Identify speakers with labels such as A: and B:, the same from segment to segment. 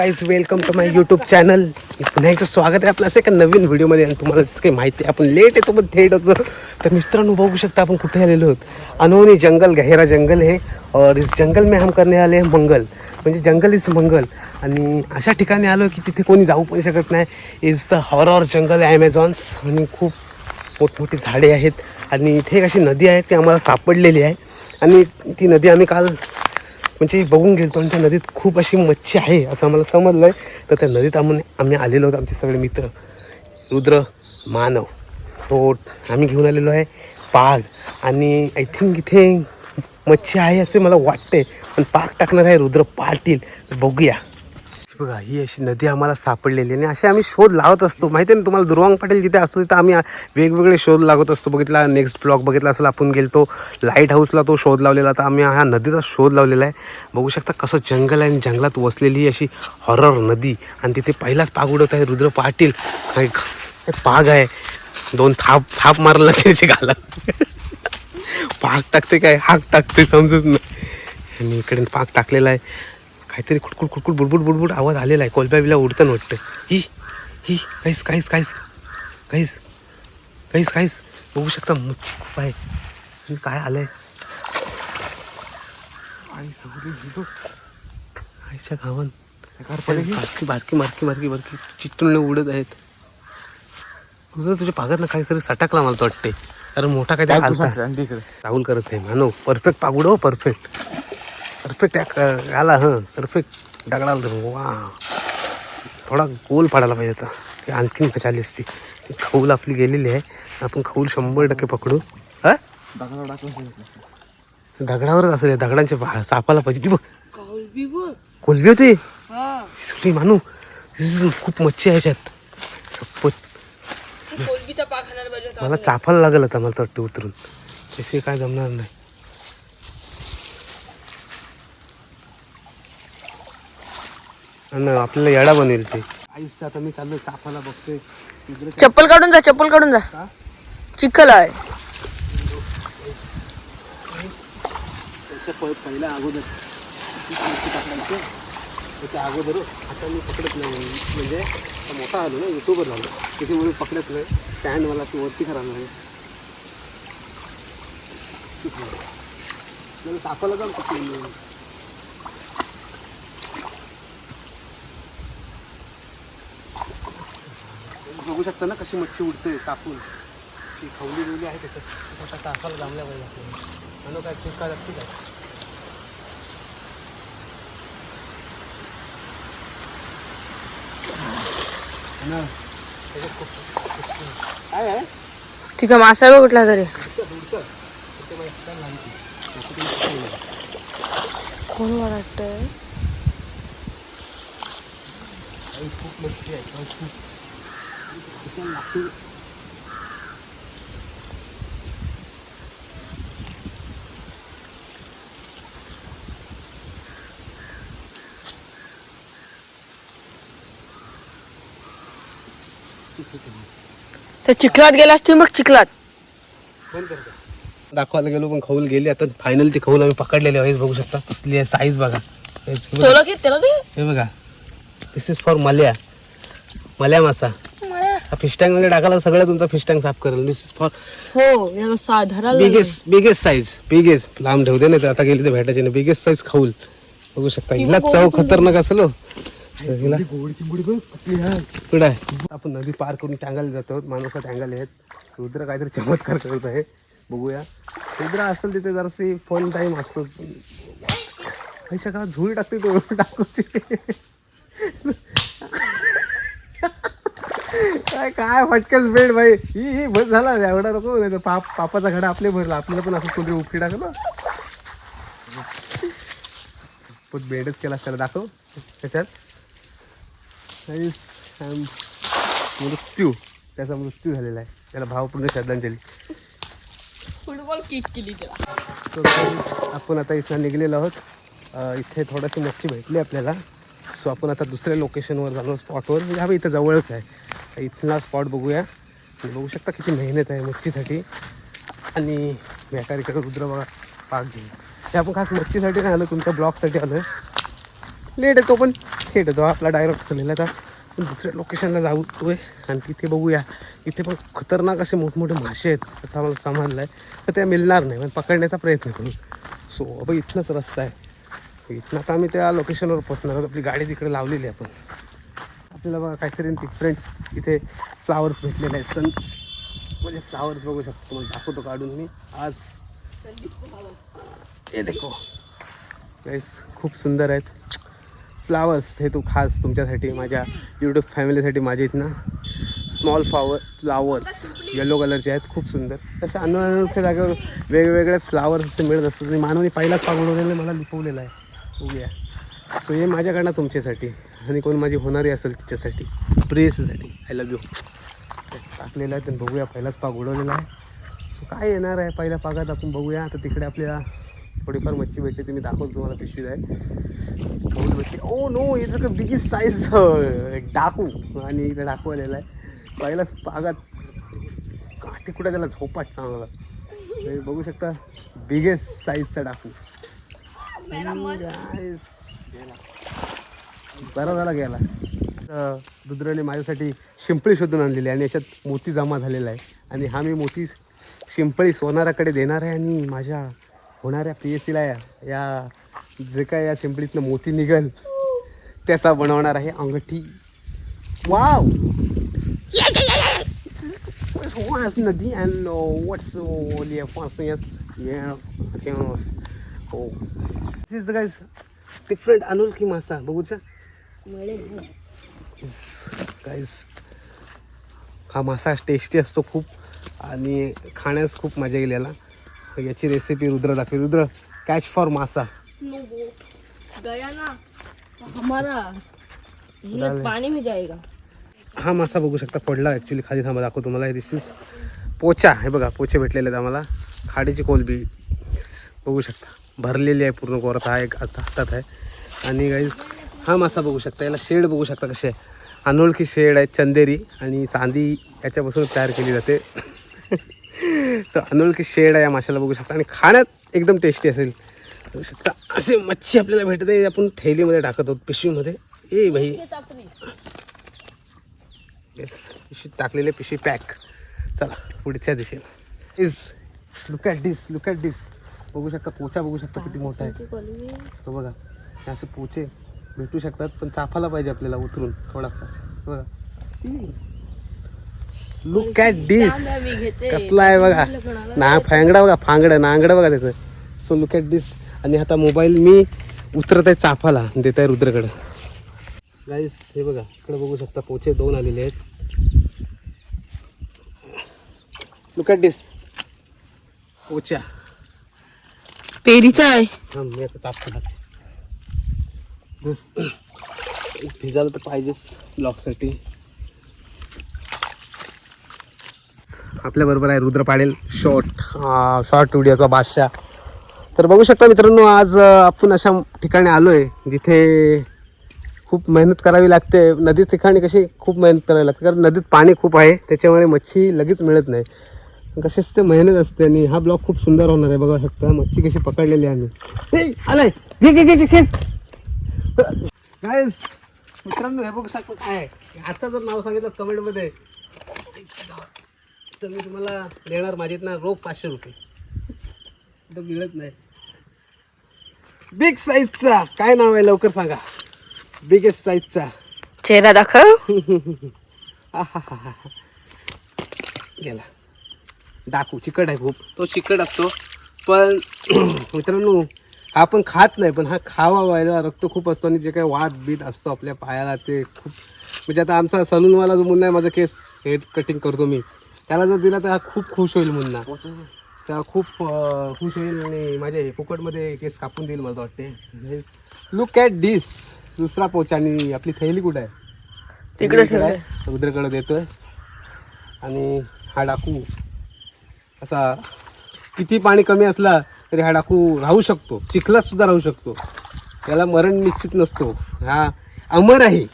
A: Guys welcome to my YouTube channel. पुन्हा एकदा स्वागत आहे आपलं असं एका नवीन व्हिडिओमध्ये. आणि तुम्हाला जसं काही माहिती आहे आपण लेट येतो पण थेट होतो. तर मित्रांनो बघू शकता आपण कुठे आलेलो आहोत. अनहोनी जंगल, गहरा जंगल है और इस जंगल में हम करने आले मंगल, म्हणजे जंगल इज मंगल. आणि अशा ठिकाणी आलो की तिथे कोणी जाऊ पण शकत नाही. इज द हॉरर जंगल ॲमेझॉन्स. आणि खूप मोठमोठी झाडे आहेत. आणि इथे एक अशी नदी आहे ती आम्हाला सापडलेली आहे. आणि ती नदी आम्ही काल म्हणजे बघून गेलो आणि त्या नदीत खूप अशी मच्छी आहे असं आम्हाला समजलं आहे. तर त्या नदीत आम्ही आलेलो आहोत, आमचे सगळे मित्र, रुद्र, मानव. सो आम्ही घेऊन आलेलो आहे पाग. आणि आय थिंक इथे मच्छी आहे असे मला वाटते. पण पाग टाकणार आहे रुद्र पाटील. बघूया. बघा ही अशी नदी आम्हाला सापडलेली आणि असे आम्ही शोध लावत असतो. माहिती आहे ना तुम्हाला, दुर्वांग पाटील जिथे असतो तिथं आम्ही वेगवेगळे शोध लागत असतो. बघितला नेक्स्ट ब्लॉग बघितला असेल आपण, गेलतो लाईट हाऊसला तो शोध लावलेला. तर आम्ही हा नदीचा शोध लावलेला आहे. बघू शकता कसं जंगल आहे आणि जंगलात वसलेली अशी हॉरर नदी. आणि तिथे पहिलाच पाग उडवत आहे रुद्र पाटील. पाग आहे, दोन थाप मारला त्याची घालत. पाग टाकते काय हाक टाकते समजत नाही. आणि इकडे पाग टाकलेला आहे. काहीतरी खुटकुट खुटकुट बुडबुड बुडबुड आवाज आलेला आहे. कोलब्या बिल्या उडताना वाटतं. ही काहीच काहीच काहीच काहीच काहीच काहीच बघू शकता मच्छी खूप आहे. आणि काय आलंय आईच्या गावान बारकी बारकी बारकी बारकी बारकी चिट्टून उडत आहेत. तुझ्या पागात ना काहीतरी सटकला मला तर वाटते. कारण मोठा काहीतरी राहुल करत आहे. मानो परफेक्ट पागुड हो, परफेक्ट परफेक्ट आला. हां परफेक्ट दगडाला धरून. वा थोडा गोल पाडायला पाहिजे होता. ते आणखीन कशी आली असती. ती खऊल आपली गेलेली आहे. आपण खऊल 100% पकडू. हां दगडावरच असेल. दगडांच्या सापाला पाहिजे. ती बघ कोलबी होती सुटी मानू. खूप मच्छी आहे याच्यात. सपत मला चाफायला लागेल आता मला तर वाटतं उतरून. तसे काय जमणार नाही. आणि आपल्याला येडा बनवेल ते. आईस आता मी चाललोय चाफाला बघतोय.
B: चप्पल काढून जा, चप्पल काढून जा. चिखल आहे.
A: पहिल्या अगोदर त्याच्या अगोदर आता मी पकडत नाही. म्हणजे मोठा आलो ना, युट्यूबर झालो तिथे म्हणून पकडत नाही. स्टँड मला ती वरती खराब नाही. मला चाफाला जाऊन पकडून बघू शकता ना कशी मच्छी उडते कापून. ती खवली लिवली आहे त्याच्यात. आता तासाला जमल्या पाहिजे आपल्याला. म्हणून काय चूक काय लागते काय ना. काय आहे
B: तिथं मासा बघ कुठला तरी. कोण वाटतंय
A: खूप मच्छी आहे. खूप
B: त्या चिखलात गेला असतील मग. चिखलात
A: दाखवायला गेलो पण खऊल गेली. आता फायनल ती खऊल आम्ही पकडलेली आहे. बघू शकता कसली आहे साईज बघा. हे बघा दिस इज फॉर मल्या मासा. फिश टँक मध्ये टाकायला सगळं तुमचा फिश टँक साफ करेल. This is for biggest size. Biggest लांब ठेवते नाही तर आता गेली तर भेटायची नाही. बिगेस्ट साईज खऊल बघू शकता. हिला चव खतरनाक असेल हो. कुठं आहे आपण नदी पार करून टँगायला जातो. माणसा टँगायला आहेत. रुद्र काहीतरी चमत्कार करत आहे. बघूया रुद्र असेल तिथे जराशी फन टाईम असतो. पैशा का झुळी टाकते तो टाकते. काय फटकेच बेड भाई. ही बस झाला एवढा नको नाही तर पापाचा घडा आपले भरला. आपल्याला पण असं कोणतरी उपटी टाकलं पण बेडच केला. त्याला दाखव त्याच्यात मृत्यू. त्याचा मृत्यू झालेला आहे. त्याला भावपूर्ण श्रद्धांजली.
B: फुटबॉल किक केली त्याला.
A: आपण आता इथं निघलेलो आहोत. इथे थोडीशी मच्छी भेटली आपल्याला. सो आपण आता दुसऱ्या लोकेशनवर जालो स्पॉटवर. म्हणजे हा इथं जवळच आहे. इथला स्पॉट बघूया. बघू शकता किती मेहनत आहे मच्छीसाठी. आणि व्यापारीकडे रुद्र बघा पाक घेऊन. हे आपण खास मच्छीसाठी नाही आलो, तुमच्या ब्लॉगसाठी आलो आहे. लेट आहे तो पण. थेट येतो आपला डायरेक्ट ठरलेला आता आपण दुसऱ्या लोकेशनला जाऊतोय आणि तिथे बघूया. इथे पण खतरनाक असे मोठमोठे मासे आहेत असं आम्हाला समजलं आहे. तर त्या मिळणार नाही पण पकडण्याचा प्रयत्न करू. सो बाबा इथनंच रस्ता आहे. इथनं आता आम्ही त्या लोकेशनवर पोहोचणार आहोत. आपली गाडी तिकडे लावलेली आहे आपण. आपल्याला बघा काहीतरी डिफरंट इथे फ्लावर्स भेटलेले आहेत. म्हणजे फ्लावर्स बघू शकतो तुम्हाला दाखवतो काढून मी आज. हे देखो गाईस खूप सुंदर आहेत फ्लावर्स. हे तू खास तुमच्यासाठी माझ्या यूट्यूब फॅमिलीसाठी माझ्या इथनं स्मॉल फ्लावर्स येलो कलरचे आहेत. खूप सुंदर तशा अनोळख्या जागेवर वेगवेगळे फ्लावर्स असे मिळत असतात. आणि मानवनी पहिलाच पागवलेलं मला लिपवलेलं आहे. बघूया. सो हे माझ्याकडनं तुमच्यासाठी आणि कोण माझी होणारी असेल तिच्यासाठी प्रेयसीसाठी आय लव्ह यू टाकलेलं आहे. तर बघूया पहिलाच पाग उडवलेला आहे. सो काय येणार आहे पहिल्या पागात आपण बघूया. आता तिकडे आपल्याला थोडीफार मच्छी भेटते ती मी दाखवतो तुम्हाला पिशवीत आहे. बहुल भेटते. ओ नो इथं का बिगेस्ट साईज डाकू आणि इथं डाकू आलेला आहे पहिल्याच पागात. काठी कुठे त्याला झोपाट चांगला बघू शकता. बिगेस्ट साईजचा डाकू बरा झाला गेला. रुद्राने माझ्यासाठी शिंपळी शोधून आणलेली आणि याच्यात मोती जमा झालेला आहे. आणि हा मी मोती शिंपळी सोनाराकडे देणार आहे आणि माझ्या होणाऱ्या प्रेयसीला या जे काय या शिंपळीतनं मोती निघल त्याचा बनवणार आहे अंगठी. वाव नदी अँड व्हॉट्स हो दिस इज द गाईज डिफरंट अनोळखी मासा बघूचा गाईज. हा मासा टेस्टी असतो खूप आणि खाण्यास खूप मजा येईल याला. याची रेसिपी रुद्र दाखवी. रुद्र कॅच फॉर मासा
B: गया ना हमारा पाणी में जाएगा.
A: हा मासा बघू शकता पडला ॲक्च्युली खाली. थांबा दाखवतो तुम्हाला. दिस इज पोचा. हे बघा पोचे भेटलेले आहेत आम्हाला. खाडीची कोलबी बघू शकता भरलेली आहे पूर्ण कोरात. हा एक हातात आहे. आणि गाईज हा मासा बघू शकता. याला शेड बघू शकता कसे आहे. अनोळखी शेड आहे चंदेरी आणि चांदी याच्यापासून तयार केली जाते. तर अनोळखी शेड आहे या माशाला बघू शकता. आणि खाण्यात एकदम टेस्टी असेल बघू शकता. असे मच्छी आपल्याला भेटते आपण थैलीमध्ये टाकत आहोत पिशवीमध्ये. ए भाई येस पिशवीत टाकलेले पिशवी पॅक. चला पुढच्या दिशेला. इज लुक ॲट दिस बघू शकता. पोचा बघू शकता किती मोठा आहे तो बघा. हे असे पोचे भेटू शकतात पण चाफाला पाहिजे आपल्याला उतरून थोडाफार. बघा लुक ॲट दिस कसला आहे बघा. ना फांगडा बघा नांगडं बघा त्याचं. सो लुक ॲट दिस. आणि आता मोबाईल मी उतरत आहे चाफाला देत आहे रुद्रकडं. गाईस हे बघा इकडे बघू शकता पोचे 2 आलेले आहेत. लुक ॲट दिस पोचा
B: पेरीचा आहे.
A: हां मी आता तापतो भिजायला तर पाहिजेच ब्लॉगसाठी. आपल्याबरोबर आहे रुद्र पाडेल शॉर्ट व्हिडिओचा बादशाह. तर बघू शकता मित्रांनो आज आपण अशा ठिकाणी आलो आहे जिथे खूप मेहनत करावी लागते. नदी ठिकाणी कशी खूप मेहनत करावी लागते कारण नदीत पाणी खूप आहे त्याच्यामुळे मच्छी लगेच मिळत नाही. कशीच ते मेहनत असते. आणि हा ब्लॉग खूप सुंदर होणार आहे. बघा शकता मच्छी कशी पकडलेली आहे आम्ही. आलाय घे काय मित्रांनो हे बघू शकता काय आहे. आता जर नाव सांगितलं कमेंटमध्ये तर मी तुम्हाला देणार माझ्या इथनं रोख 500 रुपये. तर मिळत नाही. बिग साईजचा काय नाव आहे लवकर सांगा. बिगेस्ट साईजचा
B: चेहरा दाखव.
A: गेला डाकू. चिकट आहे खूप. तो चिकट असतो पण मित्रांनो हा पण खात नाही पण हा खावा व्हायला रक्त खूप असतो. आणि जे काही वाद बीत असतो आपल्या पायाला ते खूप म्हणजे आता आमचा सलूनवाला जो मुन्ना आहे माझा केस हेड कटिंग करतो मी त्याला जर दिला तर हा खूप खुश होईल. मुन्ना त्या खूप खुश होईल आणि माझ्या फुकटमध्ये केस कापून देईल मला वाटते. लुक ॲट दिस दुसरा पोचा. आणि आपली थैली कुठं आहे
B: तिकडे
A: आहे रुद्रकडे देतोय. आणि हा डाकू असा किती पाणी कमी असला तरी हा डाकू राहू शकतो. चिखलात सुद्धा राहू शकतो. त्याला मरण निश्चित नसतो. हा अमर आहे.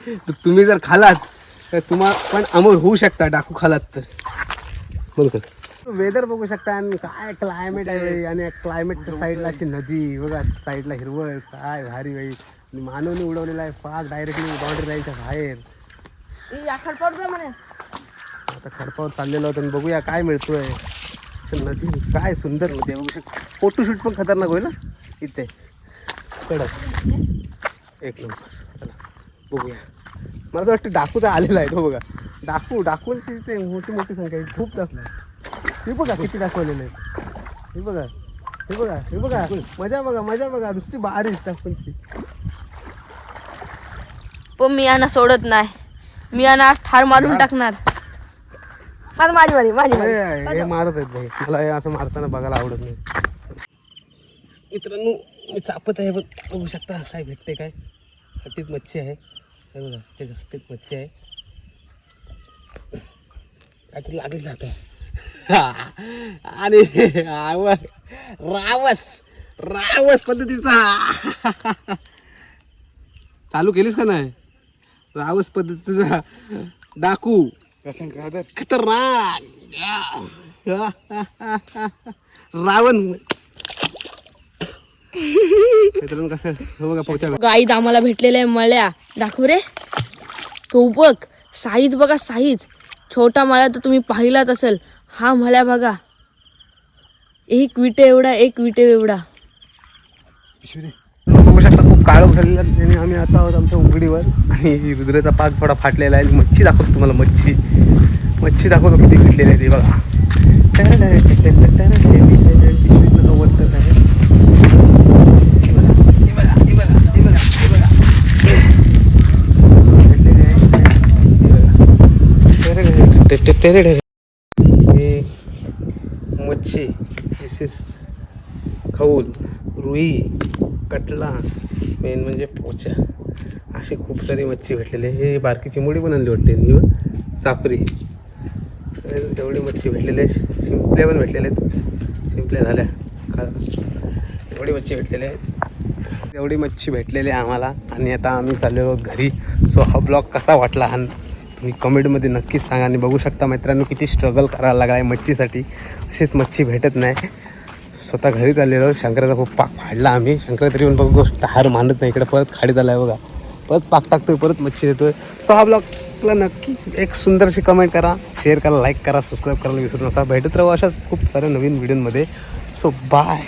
A: तर तुम्ही जर खालात तर तुम्हाला पण अमर होऊ शकता डाकू खालात तर. बरोबर वेदर बघू शकता. आणि काय क्लायमेट आहे. आणि क्लायमेटच्या साईडला अशी नदी बघा साईडला हिरवळ काय भारी बाई. आणि मानवने उडवलेला आहे पाक डायरेक्टली बाउंड्री लाईनच्या बाहेर. आता खडपावर चाललेलो होतो आणि बघूया काय मिळतोय. नदी काय सुंदर नदी आहे, बघू शकता. फोटोशूट पण खतरनाक होईल ना इथे. कडक एक नंबर. चला बघूया. मला तर वाटतं डाकू तर आलेला आहे. तो बघा डाकूंची ते मोठी मोठी संख्या आहे, खूप जास्त आहे. हे बघा किती दाखवलेले आहेत. हे बघा मजा बघा नुसती बारीच डाकूंची.
B: पण मी यांना सोडत नाही. मी यांना ठार मारून टाकणार. माझी
A: हे मारत आहेत भाई. मला हे असं मारताना बघायला आवडत नाही. मित्रांनो मी चापत आहे, बघू शकता काय भेटते. काय हट्टीत मच्छी आहे. हे बघा ते हट्टीत मच्छी आहे. काहीतरी लागेल जात आहे. आणि रावस पद्धतीचा चालू केलीस का नाही. रावस पद्धतीचा डाकू खतरनाक रावण. मित्रांनो कसं बघा पोचा
B: गाईत आम्हाला भेटलेल्या आहे मळ्या. दाखव रे तो बघ साईज बघा साईज. छोटा मळ्या तर तुम्ही पाहिलाच असेल. हा मळ्या बघा 1 विटे एवढा.
A: बघू शकता खूप काळोख झालेला आणि आम्ही आता आहोत आमच्या उघडीवर. आणि रुद्रेचा पाक थोडा फाटलेला आहे. मच्छी दाखवतो तुम्हाला. मच्छी दाखवतो किती भेटलेली आहे ती बघा. मच्छी खऊल रुई कटला मेन म्हणजे पोचा. अशी खूप सारी मच्छी भेटलेली आहे. हे बारकी चिमुडी पण आणली वाटते ही सापरी. एवढी मच्छी भेटलेली आहे. शिंपल्या पण भेटलेल्या आहेत. शिंपल्या झाल्या का एवढी मच्छी भेटलेली आहे. एवढी मच्छी भेटलेली आहे आम्हाला. आणि आता आम्ही चाललेलो आहोत घरी. सो हा ब्लॉग कसा वाटला हा तुम्ही कमेंटमध्ये नक्कीच सांगा. आणि बघू शकता मित्रांनो किती स्ट्रगल करायला लागला आहे मच्छीसाठी. अशीच मच्छी भेटत नाही. स्वतः घरी चाललेलो. शंकराचा खूप पाक फाडला आम्ही. शंकर तरी पण बघू हार मानत नाही. इकडे परत खाडीत आला आहे बघा. परत पाक टाकतोय परत मच्छी देतोय. सो हा ब्लॉगला नक्की एक सुंदरशी कमेंट करा, शेअर करा, लाईक करा, सबस्क्राईब करायला विसरू नका. भेटत राहू अशाच खूप साऱ्या नवीन व्हिडिओमध्ये. So bye.